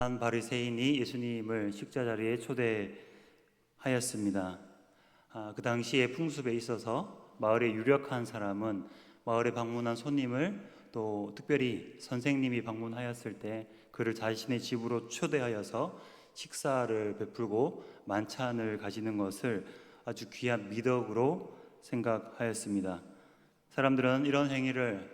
한 바리새인이 예수님을 식사 자리에 초대하였습니다. 그 당시의 풍습에 있어서 마을에 유력한 사람은 마을에 방문한 손님을, 또 특별히 선생님이 방문하였을 때 그를 자신의 집으로 초대하여서 식사를 베풀고 만찬을 가지는 것을 아주 귀한 미덕으로 생각하였습니다. 사람들은 이런 행위를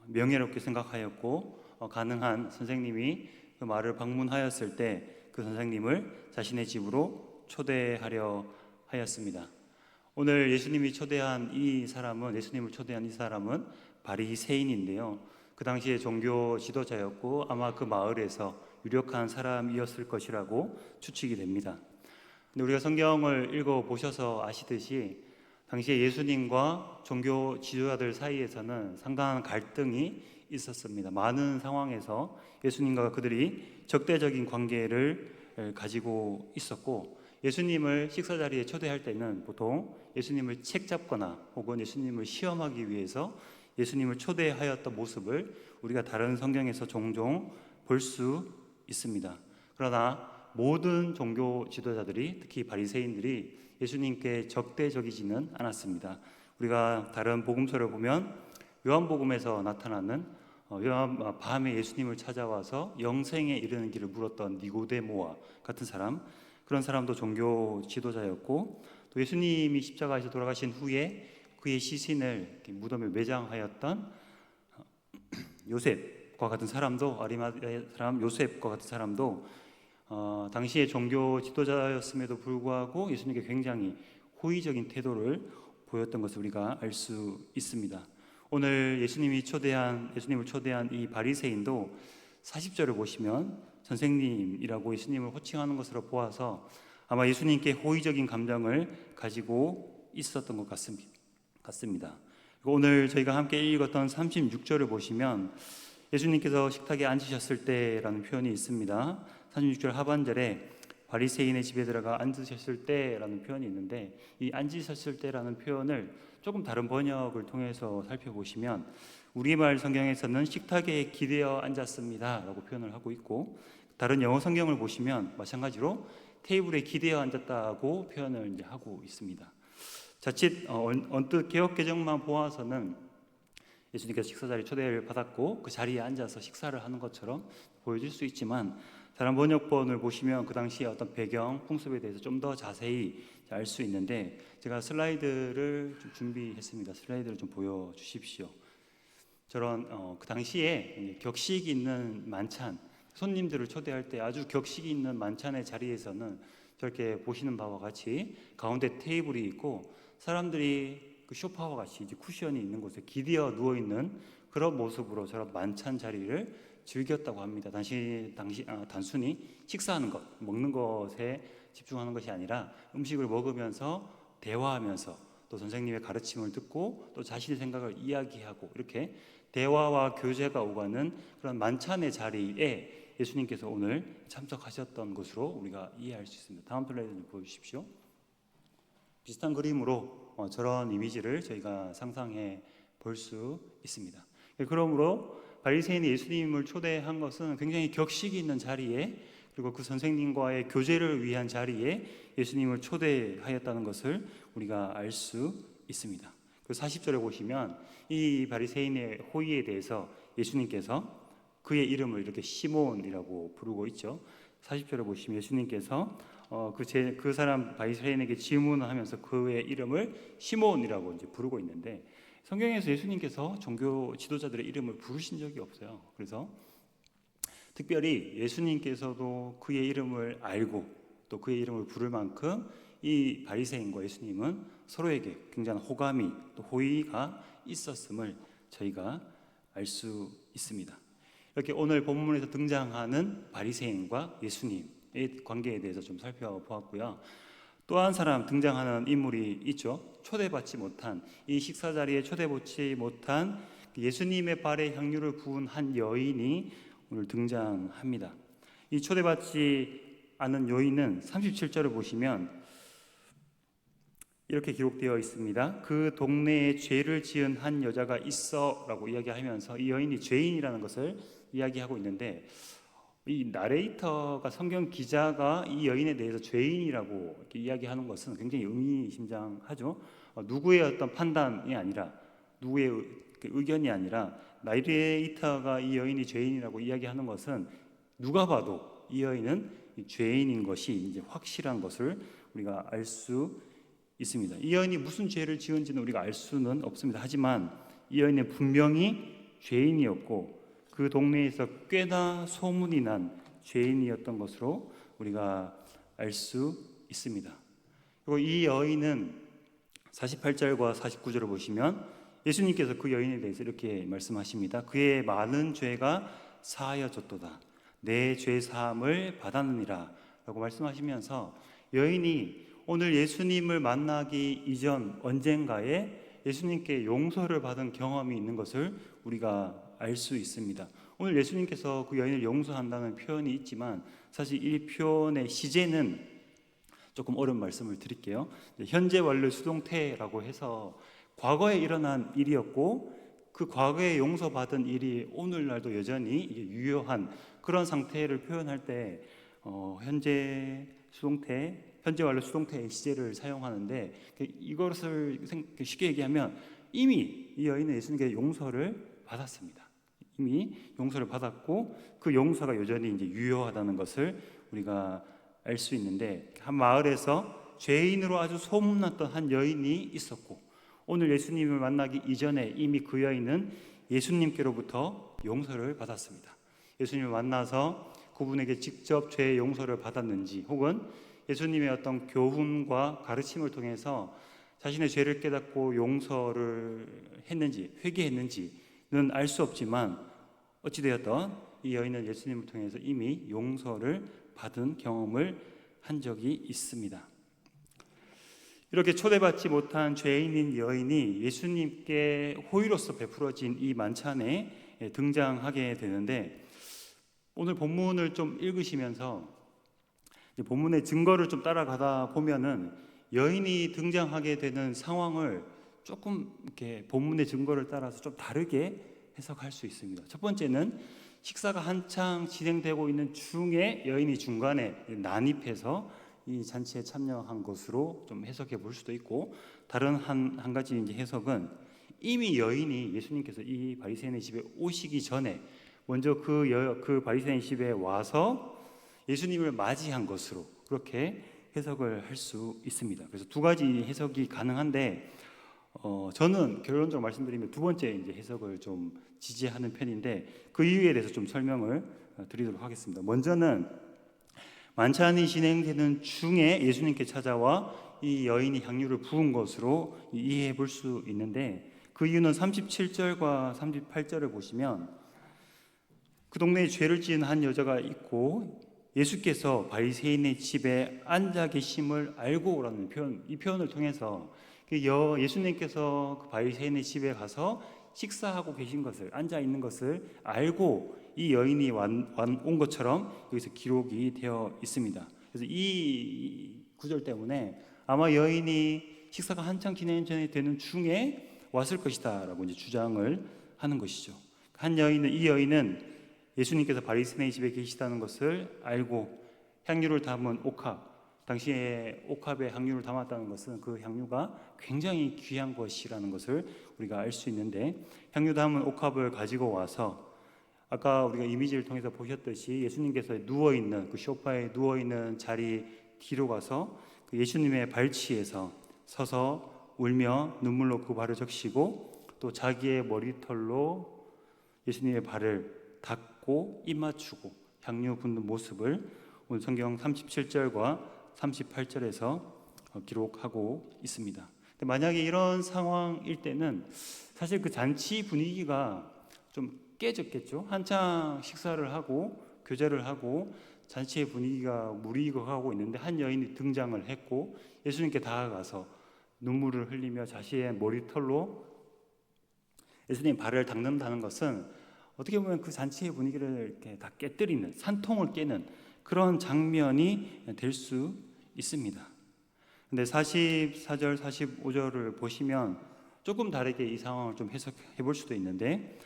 명예롭게 생각하였고, 가능한 선생님이 그 마을을 방문하였을 때 그 선생님을 자신의 집으로 초대하려 하였습니다. 오늘 예수님을 초대한 이 사람은 바리새인인데요. 그 당시에 종교 지도자였고 아마 그 마을에서 유력한 사람이었을 것이라고 추측이 됩니다. 근데 우리가 성경을 읽어 보셔서 아시듯이 당시에 예수님과 종교 지도자들 사이에서는 상당한 갈등이 있었습니다. 많은 상황에서 예수님과 그들이 적대적인 관계를 가지고 있었고, 예수님을 식사 자리에 초대할 때는 보통 예수님을 책잡거나 혹은 예수님을 시험하기 위해서 예수님을 초대하였던 모습을 우리가 다른 성경에서 종종 볼 수 있습니다. 그러나 모든 종교 지도자들이, 특히 바리새인들이 예수님께 적대적이지는 않았습니다. 우리가 다른 복음서를 보면 요한복음에서 나타나는 밤에 예수님을 찾아와서 영생에 이르는 길을 물었던 니고데모와 같은 사람, 그런 사람도 종교 지도자였고, 또 예수님이 십자가에서 돌아가신 후에 그의 시신을 무덤에 매장하였던 요셉과 같은 사람도, 아리마대 사람 요셉과 같은 사람도 당시의 종교 지도자였음에도 불구하고 예수님께 굉장히 호의적인 태도를 보였던 것을 우리가 알 수 있습니다. 오늘 예수님을 초대한 이 바리새인도 40절을 보시면 선생님이라고 예수님을 호칭하는 것으로 보아서 아마 예수님께 호의적인 감정을 가지고 있었던 것 같습니다. 오늘 저희가 함께 읽었던 36절을 보시면 예수님께서 식탁에 앉으셨을 때라는 표현이 있습니다. 36절 하반절에 바리새인의 집에 들어가 앉으셨을 때라는 표현이 있는데, 이 앉으셨을 때라는 표현을 조금 다른 번역을 통해서 살펴보시면 우리말 성경에서는 식탁에 기대어 앉았습니다 라고 표현을 하고 있고, 다른 영어 성경을 보시면 마찬가지로 테이블에 기대어 앉았다고 표현을 이제 하고 있습니다. 자칫 언뜻 개역 개정만 보아서는 예수님께서 식사 자리에 초대를 받았고 그 자리에 앉아서 식사를 하는 것처럼 보여질 수 있지만, 다른 번역본을 보시면 그 당시의 어떤 배경, 풍습에 대해서 좀 더 자세히 알 수 있는데, 제가 슬라이드를 좀 준비했습니다. 슬라이드를 좀 보여주십시오. 저런 그 당시에 격식 있는 만찬, 손님들을 초대할 때 아주 격식 있는 만찬의 자리에서는 저렇게 보시는 바와 같이 가운데 테이블이 있고 사람들이 그 소파와 같이 이제 쿠션이 있는 곳에 기대어 누워 있는 그런 모습으로 저런 만찬 자리를 즐겼다고 합니다. 단순히 식사하는 것, 먹는 것에 집중하는 것이 아니라 음식을 먹으면서 대화하면서 또 선생님의 가르침을 듣고 또 자신의 생각을 이야기하고, 이렇게 대화와 교제가 오가는 그런 만찬의 자리에 예수님께서 오늘 참석하셨던 것으로 우리가 이해할 수 있습니다. 다음 슬라이드 좀 보여주십시오. 비슷한 그림으로 저런 이미지를 저희가 상상해 볼 수 있습니다. 그러므로 바리새인이 예수님을 초대한 것은 굉장히 격식이 있는 자리에, 그리고 그 선생님과의 교제를 위한 자리에 예수님을 초대하였다는 것을 우리가 알 수 있습니다. 그 40절에 보시면 이 바리새인의 호의에 대해서 예수님께서 그의 이름을 이렇게 시몬이라고 부르고 있죠. 40절에 보시면 예수님께서 그 사람 바리새인에게 질문을 하면서 그의 이름을 시몬이라고 이제 부르고 있는데, 성경에서 예수님께서 종교 지도자들의 이름을 부르신 적이 없어요. 그래서 특별히 예수님께서도 그의 이름을 알고 또 그의 이름을 부를 만큼 이 바리새인과 예수님은 서로에게 굉장한 호감이, 또 호의가 있었음을 저희가 알 수 있습니다. 이렇게 오늘 본문에서 등장하는 바리새인과 예수님의 관계에 대해서 좀 살펴보았고요. 또 한 사람 등장하는 인물이 있죠. 초대받지 못한, 이 식사 자리에 초대받지 못한 예수님의 발에 향유를 부은 한 여인이 오늘 등장합니다. 이 초대받지 않은 여인은 37절을 보시면 이렇게 기록되어 있습니다. 그 동네에 죄를 지은 한 여자가 있어 라고 이야기하면서 이 여인이 죄인이라는 것을 이야기하고 있는데, 이 나레이터가 성경 기자가 이 여인에 대해서 죄인이라고 이렇게 이야기하는 것은 굉장히 의미심장하죠. 누구의 어떤 판단이 아니라 누구의 의견이 아니라 나레이터가 이 여인이 죄인이라고 이야기하는 것은 누가 봐도 이 여인은 죄인인 것이 이제 확실한 것을 우리가 알 수 있습니다. 이 여인이 무슨 죄를 지은지는 우리가 알 수는 없습니다. 하지만 이 여인은 분명히 죄인이었고 그 동네에서 꽤나 소문이 난 죄인이었던 것으로 우리가 알 수 있습니다. 그리고 이 여인은 48절과 49절을 보시면 예수님께서 그 여인에 대해서 이렇게 말씀하십니다. 그의 많은 죄가 사하여졌도다. 내 죄 사함을 받았느니라 라고 말씀하시면서 여인이 오늘 예수님을 만나기 이전 언젠가에 예수님께 용서를 받은 경험이 있는 것을 우리가 알 수 있습니다. 오늘 예수님께서 그 여인을 용서한다는 표현이 있지만 사실 이 표현의 시제는 조금 어려운 말씀을 드릴게요. 현재 완료 수동태라고 해서 과거에 일어난 일이었고 그 과거에 용서받은 일이 오늘날도 여전히 유효한 그런 상태를 표현할 때 현재 완료 수동태의 시제를 사용하는데 이것을 쉽게 얘기하면 이미 이 여인은 예수님께 용서를 받았습니다. 이미 용서를 받았고 그 용서가 여전히 이제 유효하다는 것을 우리가 알 수 있는데 한 마을에서 죄인으로 아주 소문났던 한 여인이 있었고 오늘 예수님을 만나기 이전에 이미 그 여인은 예수님께로부터 용서를 받았습니다. 예수님을 만나서 그분에게 직접 죄의 용서를 받았는지 혹은 예수님의 어떤 교훈과 가르침을 통해서 자신의 죄를 깨닫고 용서를 했는지 회개했는지는 알 수 없지만 어찌되었던 이 여인은 예수님을 통해서 이미 용서를 받은 경험을 한 적이 있습니다. 이렇게 초대받지 못한 죄인인 여인이 예수님께 호의로서 베풀어진 이 만찬에 등장하게 되는데 오늘 본문을 좀 읽으시면서 본문의 증거를 좀 따라가다 보면은 여인이 등장하게 되는 상황을 조금 이렇게 본문의 증거를 따라서 좀 다르게 해석할 수 있습니다. 첫 번째는 식사가 한창 진행되고 있는 중에 여인이 중간에 난입해서 이 잔치에 참여한 것으로 좀 해석해 볼 수도 있고 다른 한 가지 이제 해석은 이미 여인이 예수님께서 이 바리새인의 집에 오시기 전에 먼저 그 바리새인 집에 와서 예수님을 맞이한 것으로 그렇게 해석을 할 수 있습니다. 그래서 두 가지 해석이 가능한데 저는 결론적으로 말씀드리면 두 번째 이제 해석을 좀 지지하는 편인데 그 이유에 대해서 좀 설명을 드리도록 하겠습니다. 먼저는 만찬이 진행되는 중에 예수님께 찾아와 이 여인이 향유를 부은 것으로 이해해 볼 수 있는데 그 이유는 37절과 38절을 보시면 그 동네에 죄를 지은 한 여자가 있고 예수께서 바리새인의 집에 앉아 계심을 알고라는 표현, 이 표현을 통해서 예수님께서 그 바리새인의 집에 가서 식사하고 계신 것을 앉아 있는 것을 알고 이 여인이 온 것처럼 여기서 기록이 되어 있습니다. 그래서 이 구절 때문에 아마 여인이 식사가 한창 진행되는 중에 왔을 것이다라고 이제 주장을 하는 것이죠. 이 여인은 예수님께서 바리새인의 집에 계시다는 것을 알고 향유를 담은 옥합, 당시에 옥합에 향유를 담았다는 것은 그 향유가 굉장히 귀한 것이라는 것을 우리가 알 수 있는데 향유 담은 옥합을 가지고 와서 아까 우리가 이미지를 통해서 보셨듯이 예수님께서 누워있는 그 소파에 누워있는 자리 뒤로 가서 그 예수님의 발치에서 서서 울며 눈물로 그 발을 적시고 또 자기의 머리털로 예수님의 발을 닦고 입 맞추고 향유 붓는 모습을 오늘 성경 37절과 38절에서 기록하고 있습니다. 근데 만약에 이런 상황일 때는 사실 그 잔치 분위기가 좀 깨졌겠죠. 한창 식사를 하고 교제를 하고 잔치의 분위기가 무르익어가고 있는데 한 여인이 등장을 했고 예수님께 다가가서 눈물을 흘리며 자신의 머리털로 예수님 발을 닦는다는 것은 어떻게 보면 그 잔치의 분위기를 이렇게 다 깨뜨리는, 산통을 깨는 그런 장면이 될 수 있습니다. 근데 44절, 45절을 보시면 조금 다르게 이 상황을 좀 해석해 볼 수도 있는데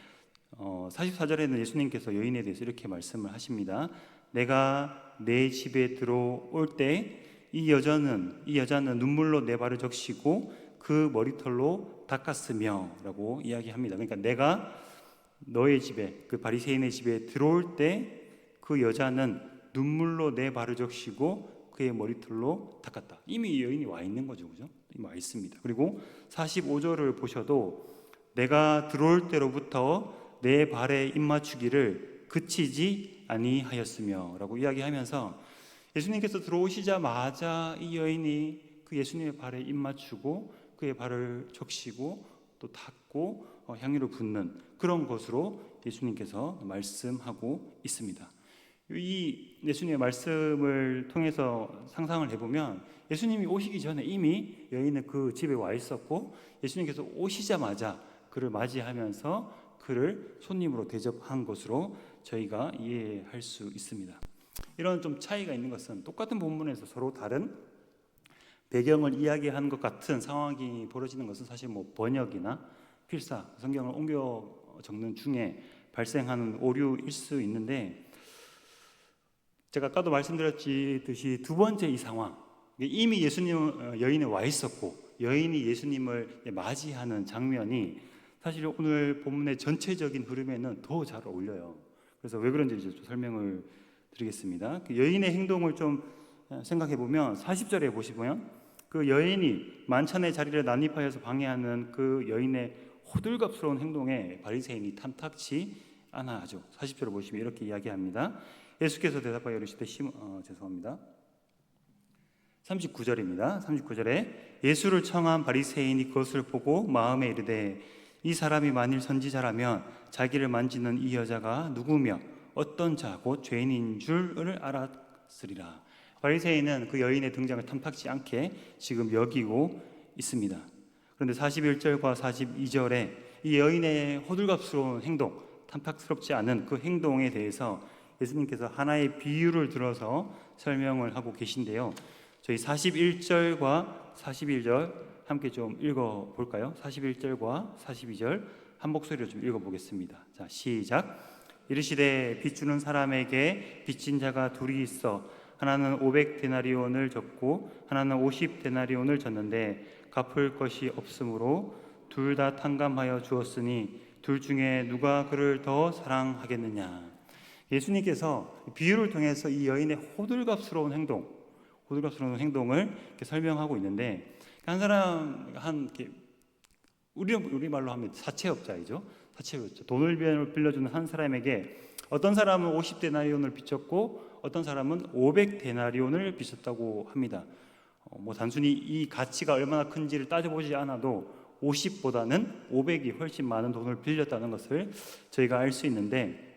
44절에는 예수님께서 여인에 대해서 이렇게 말씀을 하십니다. 내가 내 집에 들어올 때 이 여자는 눈물로 내 발을 적시고 그 머리털로 닦았으며 라고 이야기합니다. 그러니까 내가 너의 집에, 그 바리새인의 집에 들어올 때 그 여자는 눈물로 내 발을 적시고 그의 머리털로 닦았다. 이미 여인이 와 있는 거죠, 그죠? 이미 와 있습니다. 그리고 45절을 보셔도 내가 들어올 때로부터 내 발에 입맞추기를 그치지 아니하였으며 라고 이야기하면서 예수님께서 들어오시자마자 이 여인이 그 예수님의 발에 입맞추고 그의 발을 적시고 또 닦고 향유를 붓는 그런 것으로 예수님께서 말씀하고 있습니다. 이 예수님의 말씀을 통해서 상상을 해보면 예수님이 오시기 전에 이미 여인은 그 집에 와 있었고 예수님께서 오시자마자 그를 맞이하면서 그를 손님으로 대접한 것으로 저희가 이해할 수 있습니다. 이런 좀 차이가 있는 것은 똑같은 본문에서 서로 다른 배경을 이야기하는 것 같은 상황이 벌어지는 것은 사실 뭐 번역이나 필사, 성경을 옮겨 적는 중에 발생하는 오류일 수 있는데, 제가 아까도 말씀드렸듯이 두 번째 이 상황, 이미 여인은 와 있었고 여인이 예수님을 맞이하는 장면이 사실 오늘 본문의 전체적인 흐름에는 더 잘 어울려요. 그래서 왜 그런지 이제 좀 설명을 드리겠습니다. 그 여인의 행동을 좀 생각해 보면 40절에 보시면 그 여인이 만찬의 자리를 난입하여서 방해하는 그 여인의 호들갑스러운 행동에 바리새인이 탐탁치 않아 하죠. 40절을 보시면 이렇게 이야기합니다. 예수께서 대답하여 이르시되 죄송합니다. 39절입니다. 39절에 예수를 청한 바리새인이 그것을 보고 마음에 이르되 이 사람이 만일 선지자라면 자기를 만지는 이 여자가 누구며 어떤 자고 죄인인 줄을 알았으리라. 바리새인은 그 여인의 등장을 탐탁지 않게 지금 여기고 있습니다. 그런데 41절과 42절에 이 여인의 호들갑스러운 행동, 탐탁스럽지 않은 그 행동에 대해서 예수님께서 하나의 비유를 들어서 설명을 하고 계신데요. 저희 41절과 41절 함께 좀 읽어볼까요? 41절과 42절 한 목소리로 좀 읽어보겠습니다. 자, 시작. 이르시되 빚주는 사람에게 빚진 자가 둘이 있어 하나는 500데나리온을 졌고 하나는 50데나리온을 졌는데 갚을 것이 없으므로 둘 다 탕감하여 주었으니 둘 중에 누가 그를 더 사랑하겠느냐. 예수님께서 비유를 통해서 이 여인의 호들갑스러운 행동을 이렇게 설명하고 있는데, 한 사람 우리말로 하면 사채업자이죠. 사채업자, 돈을 빌려주는 한 사람에게 어떤 사람은 50데나리온을 빚졌고 어떤 사람은 500데나리온을 빚졌다고 합니다. 뭐 단순히 이 가치가 얼마나 큰지를 따져보지 않아도 50보다는 500이 훨씬 많은 돈을 빌렸다는 것을 저희가 알 수 있는데,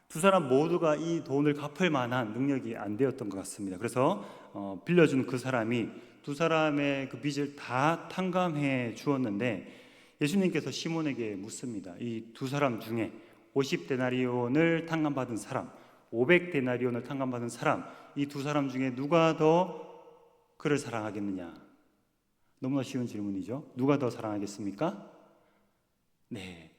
두 사람 모두가 이 돈을 갚을 만한 능력이 안 되었던 것 같습니다. 그래서 빌려준 그 사람이 두 사람의 그 빚을 다 탕감해 주었는데 예수님께서 시몬에게 묻습니다. 이 두 사람 중에 50데나리온을 탕감받은 사람, 500데나리온을 탕감받은 사람, 이 두 사람 중에 누가 더 그를 사랑하겠느냐? 너무나 쉬운 질문이죠. 누가 더 사랑하겠습니까? 네,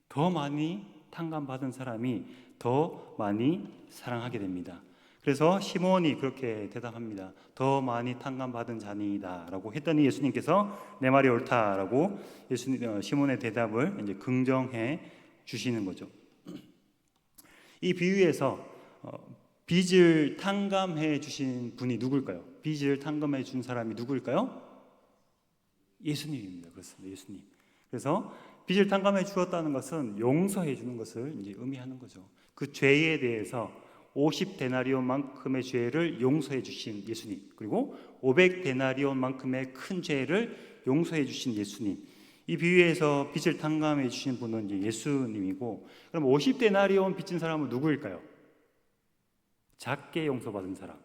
더 많이 탕감받은 사람이 더 많이 사랑하게 됩니다. 그래서 시몬이 그렇게 대답합니다. 더 많이 탕감받은 자니이다 라고 했더니 예수님께서 내 말이 옳다라고 시몬의 대답을 이제 긍정해 주시는 거죠. 이 비유에서 빚을 탕감해 주신 분이 누굴까요? 빚을 탕감해 준 사람이 누구일까요? 예수님입니다. 그렇습니다. 예수님. 그래서 빚을 탕감해 주었다는 것은 용서해 주는 것을 이제 의미하는 거죠. 그 죄에 대해서 50데나리온만큼의 죄를 용서해 주신 예수님, 그리고 500데나리온만큼의 큰 죄를 용서해 주신 예수님. 이 비유에서 빚을 탕감해 주신 분은 이제 예수님이고, 그럼 50데나리온 빚진 사람은 누구일까요? 작게 용서받은 사람.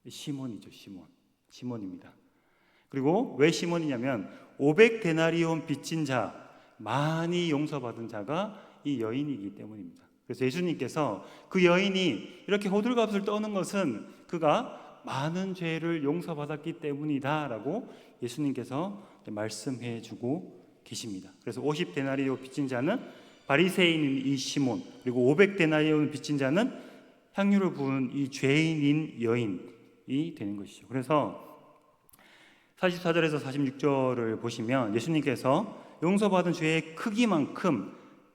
시몬이죠. 시몬입니다. 그리고 왜 시몬이냐면 500데나리온 빚진 자, 많이 용서받은 자가 이 여인이기 때문입니다. 그래서 예수님께서 그 여인이 이렇게 호들갑을 떠는 것은 그가 많은 죄를 용서받았기 때문이다 라고 예수님께서 말씀해 주고 계십니다. 그래서 50데나리온 빚진 자는 바리새인인 이 시몬, 그리고 500데나리온 빚진 자는 향유를 부은 이 죄인인 여인이 되는 것이죠. 그래서 44절에서 46절을 보시면 예수님께서 용서받은 죄의 크기만큼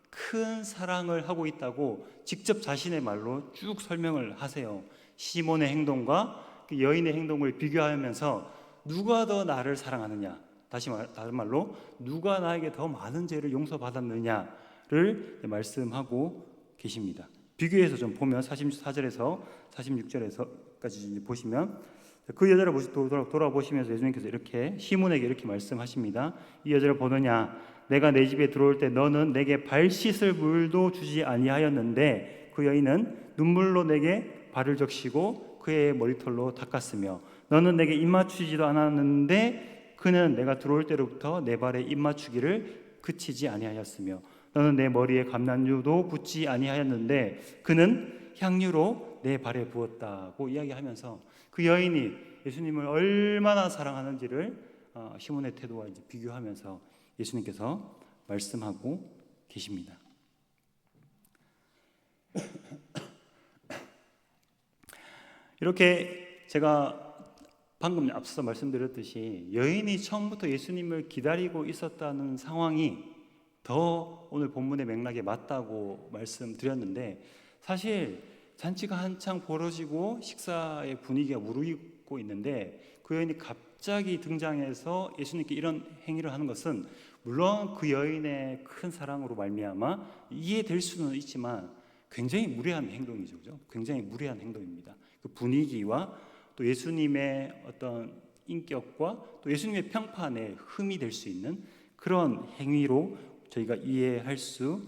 큰 사랑을 하고 있다고 직접 자신의 말로 쭉 설명을 하세요. 시몬의 행동과 그 여인의 행동을 비교하면서 누가 더 나를 사랑하느냐, 다른 말로 누가 나에게 더 많은 죄를 용서받았느냐를 말씀하고 계십니다. 비교해서 좀 보면 44절에서 46절에서까지 보시면 그 여자를 돌아보시면서 예수님께서 이렇게 시몬에게 이렇게 말씀하십니다. 이 여자를 보느냐, 내가 내 집에 들어올 때 너는 내게 발 씻을 물도 주지 아니하였는데 그 여인은 눈물로 내게 발을 적시고 그의 머리털로 닦았으며 너는 내게 입 맞추지도 않았는데 그는 내가 들어올 때로부터 내 발에 입 맞추기를 그치지 아니하였으며 너는 내 머리에 감람유도 붓지 아니하였는데 그는 향유로 내 발에 부었다고 이야기하면서 그 여인이 예수님을 얼마나 사랑하는지를 시몬의 태도와 이제 비교하면서 예수님께서 말씀하고 계십니다. 이렇게 제가 방금 앞서 말씀드렸듯이 여인이 처음부터 예수님을 기다리고 있었다는 상황이 더 오늘 본문의 맥락에 맞다고 말씀드렸는데, 사실 잔치가 한창 벌어지고 식사의 분위기가 무르익고 있는데 그 여인이 갑자기 등장해서 예수님께 이런 행위를 하는 것은 물론 그 여인의 큰 사랑으로 말미암아 이해될 수는 있지만 굉장히 무례한 행동이죠. 그죠? 굉장히 무례한 행동입니다. 그 분위기와 또 예수님의 어떤 인격과 또 예수님의 평판에 흠이 될 수 있는 그런 행위로 저희가 이해할 수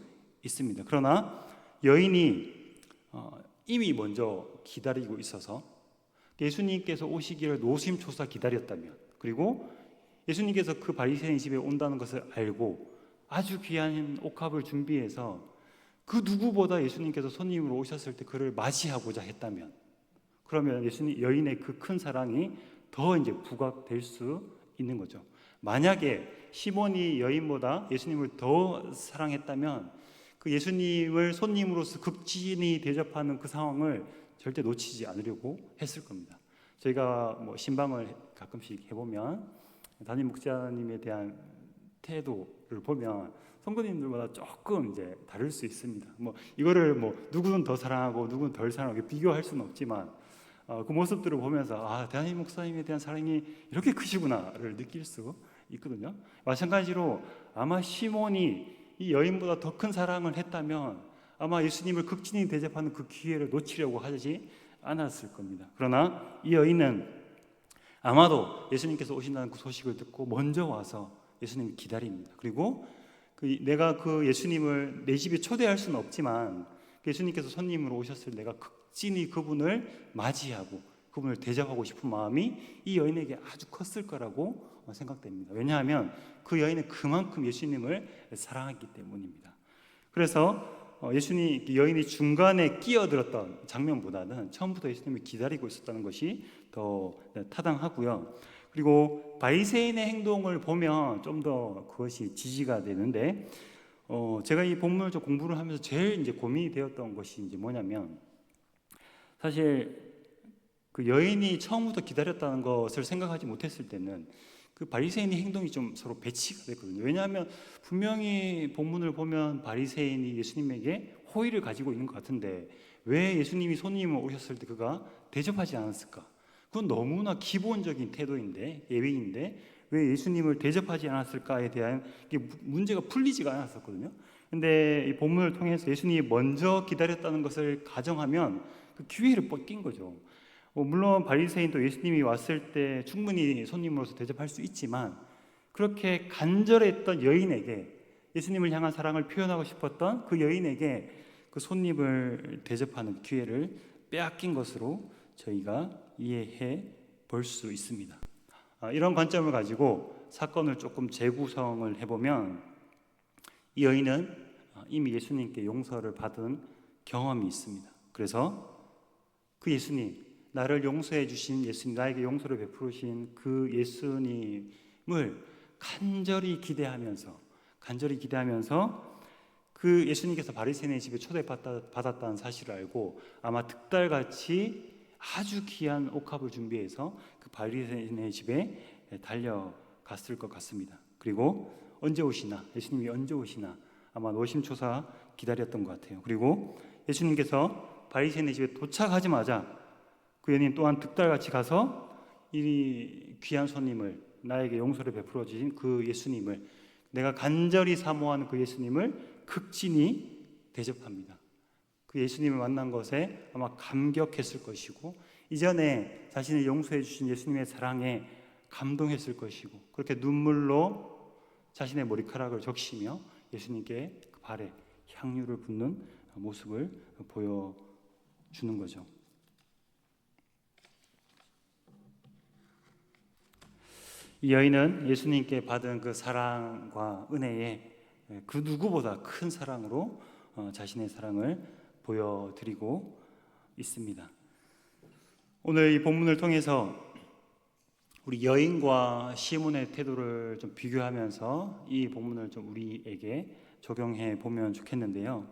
있습니다. 그러나 여인이 이미 먼저 기다리고 있어서 예수님께서 오시기를 노심초사 기다렸다면, 그리고 예수님께서 그 바리새인 집에 온다는 것을 알고 아주 귀한 옥합을 준비해서 그 누구보다 예수님께서 손님으로 오셨을 때 그를 맞이하고자 했다면, 그러면 예수님 여인의 그 큰 사랑이 더 이제 부각될 수 있는 거죠. 만약에 시몬이 여인보다 예수님을 더 사랑했다면 그 예수님을 손님으로서 극진히 대접하는 그 상황을 절대 놓치지 않으려고 했을 겁니다. 저희가 뭐 신방을 가끔씩 해보면 담임 목사님에 대한 태도를 보면 성도님들마다 조금 이제 다를 수 있습니다. 뭐 이거를 뭐 누구는 더 사랑하고 누구는 덜 사랑하고 비교할 수는 없지만 그 모습들을 보면서 담임 목사님에 대한 사랑이 이렇게 크시구나를 느낄 수 있거든요. 마찬가지로 아마 시몬이 이 여인보다 더 큰 사랑을 했다면 아마 예수님을 극진히 대접하는 그 기회를 놓치려고 하지 않았을 겁니다. 그러나 이 여인은 아마도 예수님께서 오신다는 그 소식을 듣고 먼저 와서 예수님을 기다립니다. 그리고 내가 그 예수님을 내 집에 초대할 수는 없지만 예수님께서 손님으로 오셨을 때 내가 극진히 그분을 맞이하고 그분을 대접하고 싶은 마음이 이 여인에게 아주 컸을 거라고 생각됩니다. 왜냐하면 그 여인은 그만큼 예수님을 사랑했기 때문입니다. 그래서 여인이 중간에 끼어들었던 장면보다는 처음부터 예수님을 기다리고 있었다는 것이 더 타당하고요. 그리고 바리새인의 행동을 보면 좀 더 그것이 지지가 되는데, 제가 이 본문을 좀 공부를 하면서 제일 이제 고민이 되었던 것이 이제 뭐냐면, 사실 그 여인이 처음부터 기다렸다는 것을 생각하지 못했을 때는 그 바리새인의 행동이 좀 서로 배치가 됐거든요. 왜냐하면 분명히 본문을 보면 바리새인이 예수님에게 호의를 가지고 있는 것 같은데 왜 예수님이 손님을 오셨을 때 그가 대접하지 않았을까? 그건 너무나 기본적인 태도인데, 예의인데 왜 예수님을 대접하지 않았을까에 대한 문제가 풀리지가 않았었거든요. 근데 이 본문을 통해서 예수님이 먼저 기다렸다는 것을 가정하면 그 기회를 뺏긴 거죠. 물론 바리새인도 예수님이 왔을 때 충분히 손님으로서 대접할 수 있지만 그렇게 간절했던 여인에게, 예수님을 향한 사랑을 표현하고 싶었던 그 여인에게 그 손님을 대접하는 기회를 빼앗긴 것으로 저희가 이해해 볼 수 있습니다. 이런 관점을 가지고 사건을 조금 재구성을 해보면 이 여인은 이미 예수님께 용서를 받은 경험이 있습니다. 그래서 그 예수님, 나를 용서해 주신 예수님, 나에게 용서를 베푸신 그 예수님을 간절히 기대하면서 간절히 기대하면서 그 예수님께서 바리새인의 집에 초대받았다는 사실을 알고 아마 득달같이 아주 귀한 옥합을 준비해서 그 바리새인의 집에 달려갔을 것 같습니다. 그리고 언제 오시나, 예수님이 언제 오시나 아마 노심초사 기다렸던 것 같아요. 그리고 예수님께서 바리새인의 집에 도착하자마자 그 연인 또한 득달같이 가서 이 귀한 손님을, 나에게 용서를 베풀어 주신 그 예수님을, 내가 간절히 사모하는 그 예수님을 극진히 대접합니다. 그 예수님을 만난 것에 아마 감격했을 것이고 이전에 자신을 용서해 주신 예수님의 사랑에 감동했을 것이고 그렇게 눈물로 자신의 머리카락을 적시며 예수님께 그 발에 향유를 붓는 모습을 보여주는 거죠. 이 여인은 예수님께 받은 그 사랑과 은혜에 그 누구보다 큰 사랑으로 자신의 사랑을 보여드리고 있습니다. 오늘 이 본문을 통해서 우리 여인과 시몬의 태도를 좀 비교하면서 이 본문을 좀 우리에게 적용해 보면 좋겠는데요.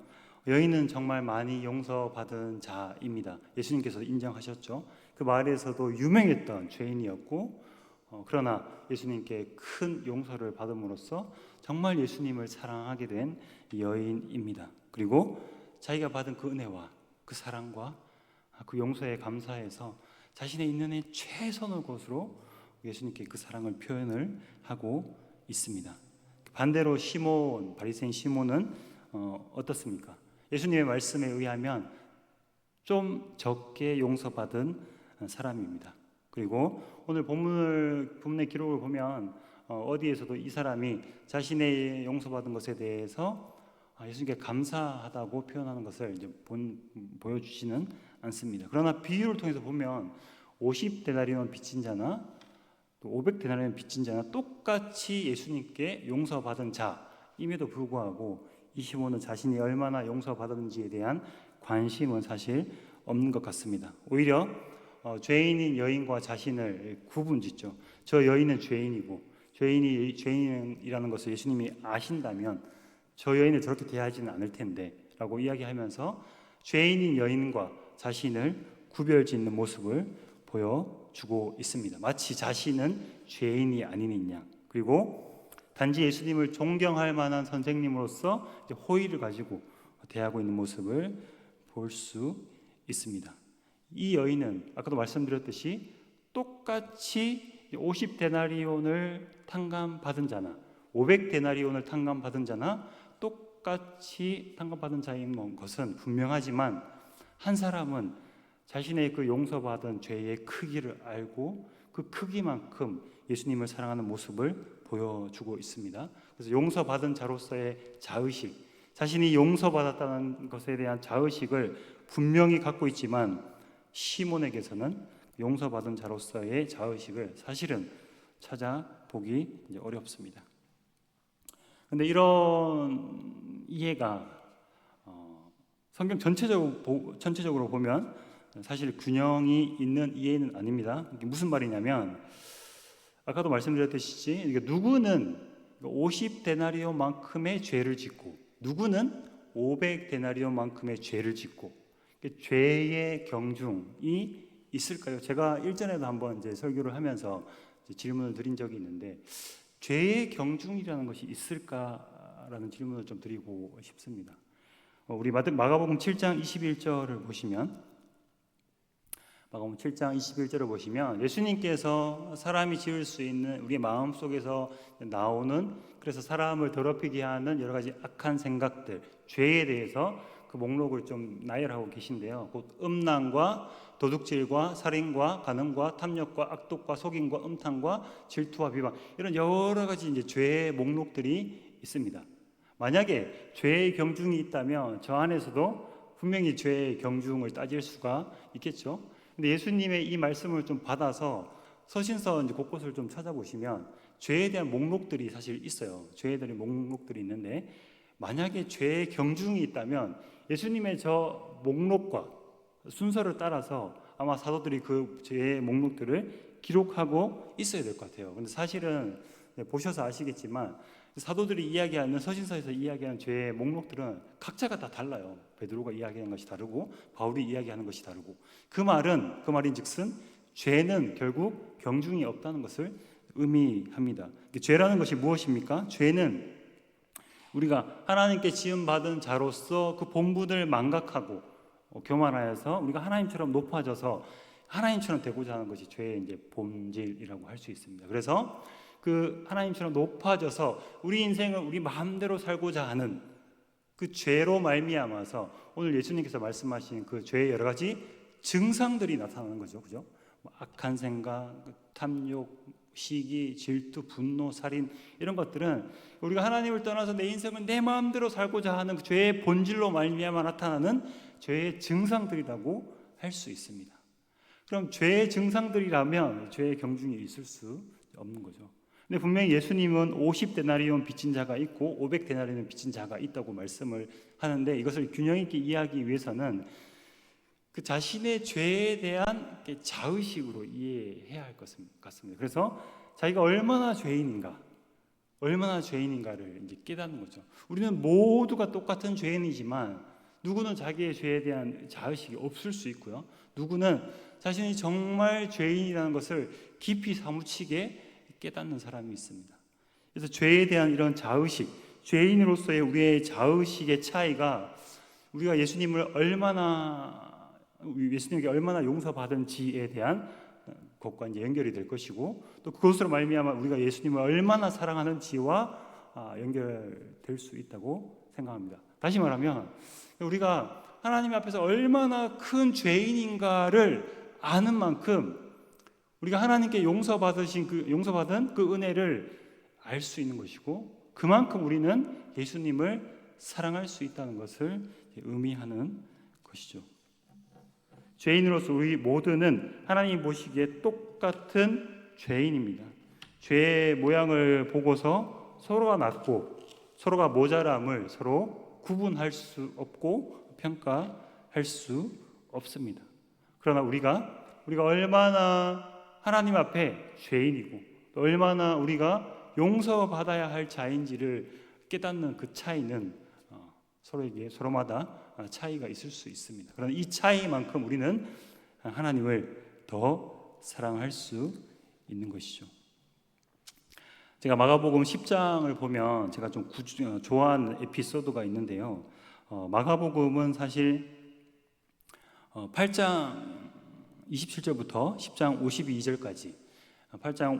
여인은 정말 많이 용서받은 자입니다. 예수님께서 인정하셨죠. 그 마을에서도 유명했던 죄인이었고 그러나 예수님께 큰 용서를 받음으로써 정말 예수님을 사랑하게 된 여인입니다. 그리고 자기가 받은 그 은혜와 그 사랑과 그 용서에 감사해서 자신의 있는 한 최선의 것으로 예수님께 그 사랑을 표현을 하고 있습니다. 반대로 시몬, 바리새인 시몬은 어떻습니까? 예수님의 말씀에 의하면 좀 적게 용서받은 사람입니다. 그리고 오늘 본문의 기록을 보면 어디에서도 이 사람이 자신의 용서받은 것에 대해서 예수님께 감사하다고 표현하는 것을 이제 보여주지는 않습니다. 그러나 비유를 통해서 보면 50데나리온 빚진 자나 또 500데나리온 빚진 자나 똑같이 예수님께 용서받은 자임에도 불구하고 이 시몬은 자신이 얼마나 용서받았는지에 대한 관심은 사실 없는 것 같습니다. 오히려 죄인인 여인과 자신을 구분짓죠. 저 여인은 죄인이고 죄인이 죄인이라는 것을 예수님이 아신다면 저 여인을 저렇게 대하지는 않을 텐데 라고 이야기하면서 죄인인 여인과 자신을 구별짓는 모습을 보여주고 있습니다. 마치 자신은 죄인이 아닌 양. 그리고 단지 예수님을 존경할 만한 선생님으로서 호의를 가지고 대하고 있는 모습을 볼 수 있습니다. 이 여인은 아까도 말씀드렸듯이 똑같이 50데나리온을 탕감받은 자나 500데나리온을 탕감받은 자나 똑같이 탕감받은 자인 것은 분명하지만 한 사람은 자신의 그 용서받은 죄의 크기를 알고 그 크기만큼 예수님을 사랑하는 모습을 보여주고 있습니다. 그래서 용서받은 자로서의 자의식, 자신이 용서받았다는 것에 대한 자의식을 분명히 갖고 있지만 시몬에게서는 용서받은 자로서의 자의식을 사실은 찾아보기 어렵습니다. 그런데 이런 이해가 성경 전체적으로 보면 사실 균형이 있는 이해는 아닙니다. 이게 무슨 말이냐면 아까도 말씀드렸듯이 누구는 50데나리온만큼의 죄를 짓고 누구는 500데나리온만큼의 죄를 짓고 죄의 경중이 있을까요? 제가 일전에도 한번 이제 설교를 하면서 질문을 드린 적이 있는데 죄의 경중이라는 것이 있을까라는 질문을 좀 드리고 싶습니다. 우리 마가복음 7장 21절을 보시면 마가복음 7장 21절을 보시면 예수님께서 사람이 지을 수 있는 우리의 마음속에서 나오는 그래서 사람을 더럽히게 하는 여러 가지 악한 생각들, 죄에 대해서 그 목록을 좀 나열하고 계신데요. 곧 음란과 도둑질과 살인과 간음과 탐욕과 악독과 속임과 음탕과 질투와 비방 이런 여러 가지 이제 죄의 목록들이 있습니다. 만약에 죄의 경중이 있다면 저 안에서도 분명히 죄의 경중을 따질 수가 있겠죠. 근데 예수님의 이 말씀을 좀 받아서 서신서 이제 곳곳을 좀 찾아보시면 죄에 대한 목록들이 사실 있어요. 죄에 대한 목록들이 있는데 만약에 죄의 경중이 있다면 예수님의 저 목록과 순서를 따라서 아마 사도들이 그 죄의 목록들을 기록하고 있어야 될 것 같아요. 근데 사실은 보셔서 아시겠지만 사도들이 이야기하는 서신서에서 이야기하는 죄의 목록들은 각자가 다 달라요. 베드로가 이야기하는 것이 다르고 바울이 이야기하는 것이 다르고 그 말인즉슨 죄는 결국 경중이 없다는 것을 의미합니다. 죄라는 것이 무엇입니까? 죄는 우리가 하나님께 지음받은 자로서 그 본분을 망각하고 교만하여서 우리가 하나님처럼 높아져서 하나님처럼 되고자 하는 것이 죄의 이제 본질이라고 할 수 있습니다. 그래서 그 하나님처럼 높아져서 우리 인생을 우리 마음대로 살고자 하는 그 죄로 말미암아서 오늘 예수님께서 말씀하신 그 죄의 여러 가지 증상들이 나타나는 거죠. 그죠? 악한 생각, 탐욕, 시기, 질투, 분노, 살인 이런 것들은 우리가 하나님을 떠나서 내 인생을 내 마음대로 살고자 하는 그 죄의 본질로 말미암아 나타나는 죄의 증상들이라고 할 수 있습니다. 그럼 죄의 증상들이라면 죄의 경중이 있을 수 없는 거죠. 근데 분명히 예수님은 50데나리온 빚진 자가 있고 500데나리온 빚진 자가 있다고 말씀을 하는데 이것을 균형 있게 이해하기 위해서는 그 자신의 죄에 대한 자의식으로 이해해야 할 것 같습니다. 그래서 자기가 얼마나 죄인인가를 이제 깨닫는 거죠. 우리는 모두가 똑같은 죄인이지만 누구는 자기의 죄에 대한 자의식이 없을 수 있고요. 누구는 자신이 정말 죄인이라는 것을 깊이 사무치게 깨닫는 사람이 있습니다. 그래서 죄에 대한 이런 자의식, 죄인으로서의 우리의 자의식의 차이가 우리가 예수님에게 얼마나 용서받은지에 대한 것과 이제 연결이 될 것이고 또 그것으로 말미암아 우리가 예수님을 얼마나 사랑하는지와 연결될 수 있다고 생각합니다. 다시 말하면 우리가 하나님 앞에서 얼마나 큰 죄인인가를 아는 만큼 우리가 하나님께 용서받은 그 은혜를 알 수 있는 것이고 그만큼 우리는 예수님을 사랑할 수 있다는 것을 의미하는 것이죠. 죄인으로서 우리 모두는 하나님 보시기에 똑같은 죄인입니다. 죄의 모양을 보고서 서로가 낮고 서로가 모자람을 서로 구분할 수 없고 평가할 수 없습니다. 그러나 우리가 얼마나 하나님 앞에 죄인이고 또 얼마나 우리가 용서받아야 할 자인지를 깨닫는 그 차이는 서로마다 차이가 있을 수 있습니다. 그러나 이 차이만큼 우리는 하나님을 더 사랑할 수 있는 것이죠. 제가 마가복음 10장을 보면 제가 좀 좋아하는 에피소드가 있는데요. 마가복음은 사실 8장 27절부터 10장 52절까지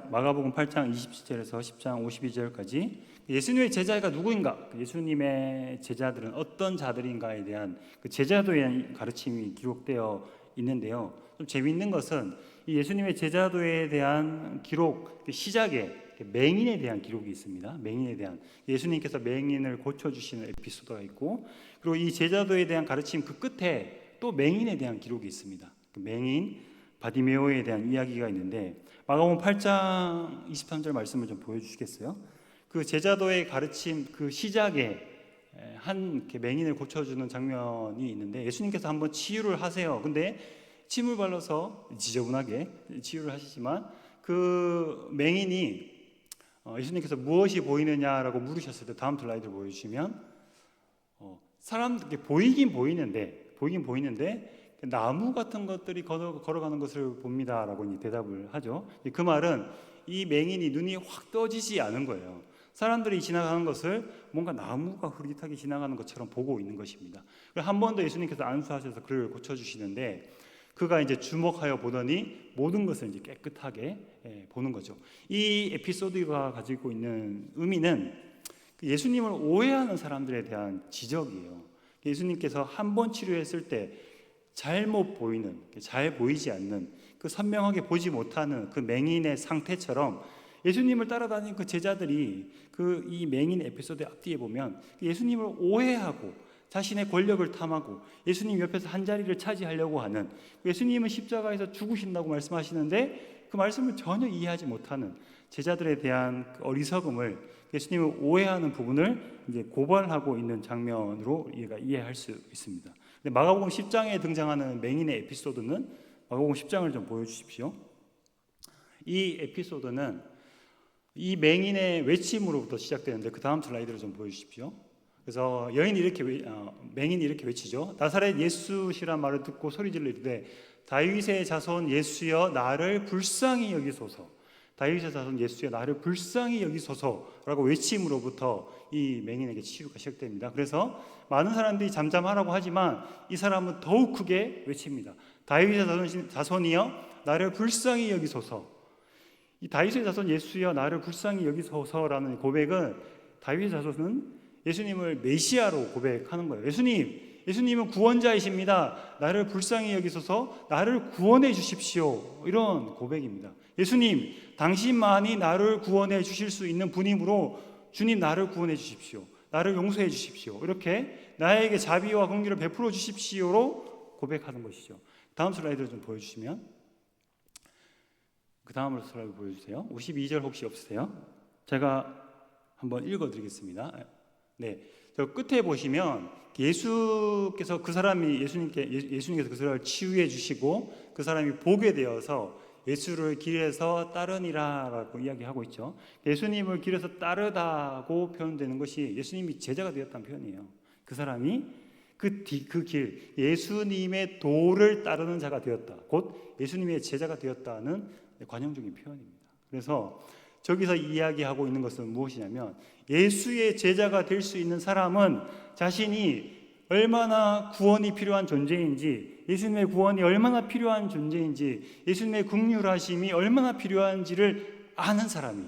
마가복음 8장 27절에서 10장 52절까지 예수님의 제자가 누구인가? 예수님의 제자들은 어떤 자들인가에 대한 그 제자도에 대한 가르침이 기록되어 있는데요. 좀 재미있는 것은 이 예수님의 제자도에 대한 기록 시작에 맹인에 대한 기록이 있습니다. 맹인에 대한 예수님께서 맹인을 고쳐주시는 에피소드가 있고 그리고 이 제자도에 대한 가르침 그 끝에 또 맹인에 대한 기록이 있습니다. 그 맹인 바디메오에 대한 이야기가 있는데 마가복음 8장 23절 말씀을 좀 보여주시겠어요? 그 제자도의 가르침 그 시작에 한 맹인을 고쳐주는 장면이 있는데 예수님께서 한번 치유를 하세요. 근데 침을 발라서 지저분하게 치유를 하시지만 그 맹인이 예수님께서 무엇이 보이느냐라고 물으셨을 때 다음 슬라이드를 보여주시면 사람들께 보이긴 보이는데 나무 같은 것들이 걸어가는 것을 봅니다라고 대답을 하죠. 그 말은 이 맹인이 눈이 확 떠지지 않은 거예요. 사람들이 지나가는 것을 뭔가 나무가 흐릿하게 지나가는 것처럼 보고 있는 것입니다. 한 번 더 예수님께서 안수하셔서 그를 고쳐주시는데 그가 이제 주목하여 보더니 모든 것을 이제 깨끗하게 보는 거죠. 이 에피소드가 가지고 있는 의미는 예수님을 오해하는 사람들에 대한 지적이에요. 예수님께서 한 번 치료했을 때 잘못 보이는, 잘 보이지 않는, 그 선명하게 보지 못하는 그 맹인의 상태처럼 예수님을 따라다니는 그 제자들이 그 이 맹인 에피소드 앞뒤에 보면 예수님을 오해하고 자신의 권력을 탐하고 예수님 옆에서 한 자리를 차지하려고 하는, 예수님은 십자가에서 죽으신다고 말씀하시는데 그 말씀을 전혀 이해하지 못하는 제자들에 대한 그 어리석음을, 예수님을 오해하는 부분을 이제 고발하고 있는 장면으로 이해할 수 있습니다. 근데 마가복음 10장에 등장하는 맹인의 에피소드는 마가복음 10장을 좀 보여주십시오. 이 에피소드는 이 맹인의 외침으로부터 시작되는데 그 다음 슬라이드를 좀 보여주십시오. 그래서 맹인이 이렇게 외치죠. 나사렛 예수시란 말을 듣고 소리질러 이르되 다윗의 자손 예수여 나를 불쌍히 여기소서. 다윗의 자손 예수여 나를 불쌍히 여기소서라고 외침으로부터 이 맹인에게 치유가 시작됩니다. 그래서 많은 사람들이 잠잠하라고 하지만 이 사람은 더욱 크게 외칩니다. 다윗의 자손이여 나를 불쌍히 여기소서. 이 다윗의 자손 예수여 나를 불쌍히 여기소서라는 고백은 다윗의 자손은 예수님을 메시아로 고백하는 거예요. 예수님은 구원자이십니다. 나를 불쌍히 여기소서 나를 구원해 주십시오. 이런 고백입니다. 예수님, 당신만이 나를 구원해 주실 수 있는 분이므로 주님 나를 구원해 주십시오. 나를 용서해 주십시오. 이렇게 나에게 자비와 긍휼을 베풀어 주십시오로 고백하는 것이죠. 다음 슬라이드를 좀 보여주시면, 그 다음으로 슬라이드 보여주세요. 52절 혹시 없으세요? 제가 한번 읽어드리겠습니다. 네, 저 끝에 보시면 예수께서 예수님께서 그 사람을 치유해 주시고 그 사람이 보게 되어서 예수를 길에서 따르니라라고 이야기하고 있죠. 예수님을 길에서 따르다고 표현되는 것이 예수님이 제자가 되었다는 표현이에요. 그 사람이 그 길, 예수님의 도를 따르는 자가 되었다. 곧 예수님의 제자가 되었다는 관용적인 표현입니다. 그래서 저기서 이야기하고 있는 것은 무엇이냐면 예수의 제자가 될 수 있는 사람은 자신이 얼마나 구원이 필요한 존재인지, 예수님의 구원이 얼마나 필요한 존재인지, 예수님의 긍휼하심이 얼마나 필요한지를 아는 사람이,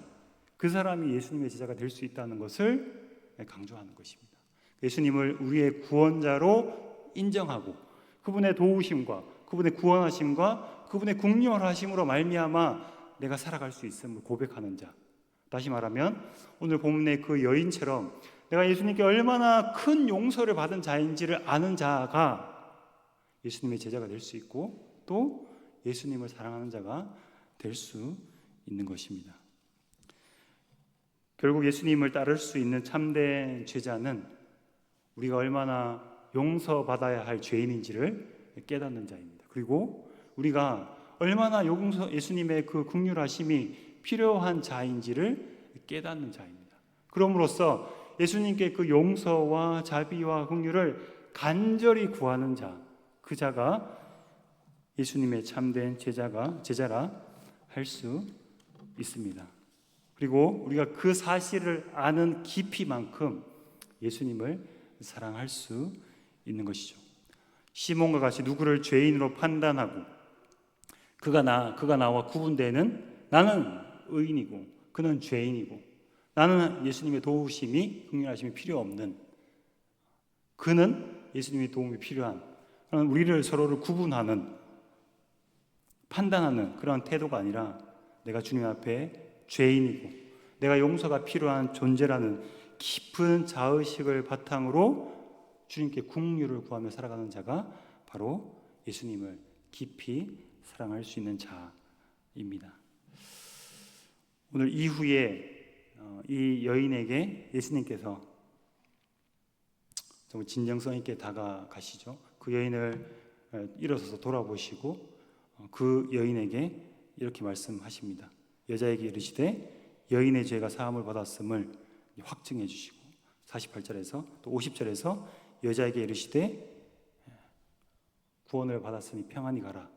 그 사람이 예수님의 제자가 될 수 있다는 것을 강조하는 것입니다. 예수님을 우리의 구원자로 인정하고 그분의 도우심과 그분의 구원하심과 그분의 긍휼하심으로 말미암아 내가 살아갈 수 있음을 고백하는 자, 다시 말하면 오늘 본문의 그 여인처럼 내가 예수님께 얼마나 큰 용서를 받은 자인지를 아는 자가 예수님의 제자가 될 수 있고 또 예수님을 사랑하는 자가 될 수 있는 것입니다. 결국 예수님을 따를 수 있는 참된 제자는 우리가 얼마나 용서받아야 할 죄인인지를 깨닫는 자입니다. 그리고 우리가 얼마나 예수님의 그 긍휼하심이 필요한 자인지를 깨닫는 자입니다. 그럼으로써 예수님께 그 용서와 자비와 긍휼을 간절히 구하는 자, 그 자가 예수님의 참된 제자라 할 수 있습니다. 그리고 우리가 그 사실을 아는 깊이만큼 예수님을 사랑할 수 있는 것이죠. 시몬과 같이 누구를 죄인으로 판단하고 그가 나와 구분되는, 나는 의인이고 그는 죄인이고 나는 예수님의 도우심이 긍휼하심이 필요 없는, 그는 예수님의 도움이 필요한, 우리를 서로를 구분하는, 판단하는 그런 태도가 아니라 내가 주님 앞에 죄인이고 내가 용서가 필요한 존재라는 깊은 자의식을 바탕으로 주님께 긍휼을 구하며 살아가는 자가 바로 예수님을 깊이 사랑할 수 있는 자입니다. 오늘 이후에 이 여인에게 예수님께서 정말 진정성 있게 다가가시죠. 그 여인을 일어서서 돌아보시고 그 여인에게 이렇게 말씀하십니다. 여자에게 이르시되 여인의 죄가 사함을 받았음을 확증해 주시고 48절에서 또 50절에서 여자에게 이르시되 구원을 받았으니 평안히 가라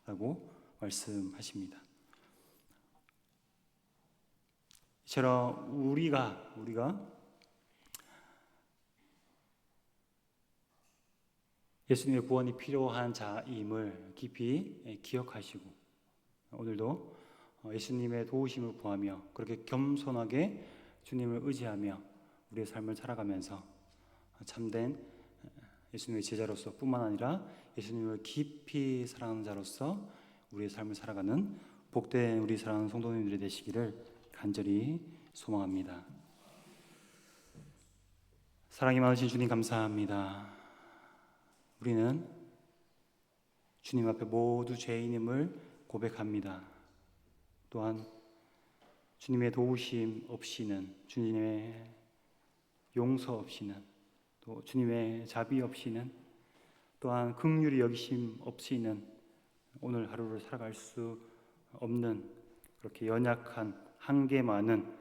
라고 말씀하십니다. 이처럼 우리가 예수님의 구원이 필요한 자임을 깊이 기억하시고 오늘도 예수님의 도우심을 구하며 그렇게 겸손하게 주님을 의지하며 우리의 삶을 살아가면서 참된 예수님의 제자로서 뿐만 아니라 예수님을 깊이 사랑하는 자로서 우리의 삶을 살아가는 복된 우리 사랑하는 성도님들이 되시기를 간절히 소망합니다. 사랑이 많으신 주님 감사합니다. 우리는 주님 앞에 모두 죄인임을 고백합니다. 또한 주님의 도우심 없이는, 주님의 용서 없이는, 또 주님의 자비 없이는, 또한 긍휼히 여기심 없이는 오늘 하루를 살아갈 수 없는 그렇게 연약한 한계 많은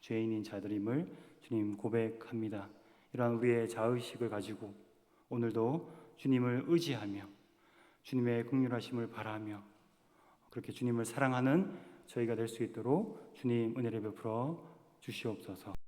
죄인인 자들임을 주님 고백합니다. 이러한 우리의 자의식을 가지고 오늘도 주님을 의지하며 주님의 긍휼하심을 바라며 그렇게 주님을 사랑하는 저희가 될 수 있도록 주님 은혜를 베풀어 주시옵소서.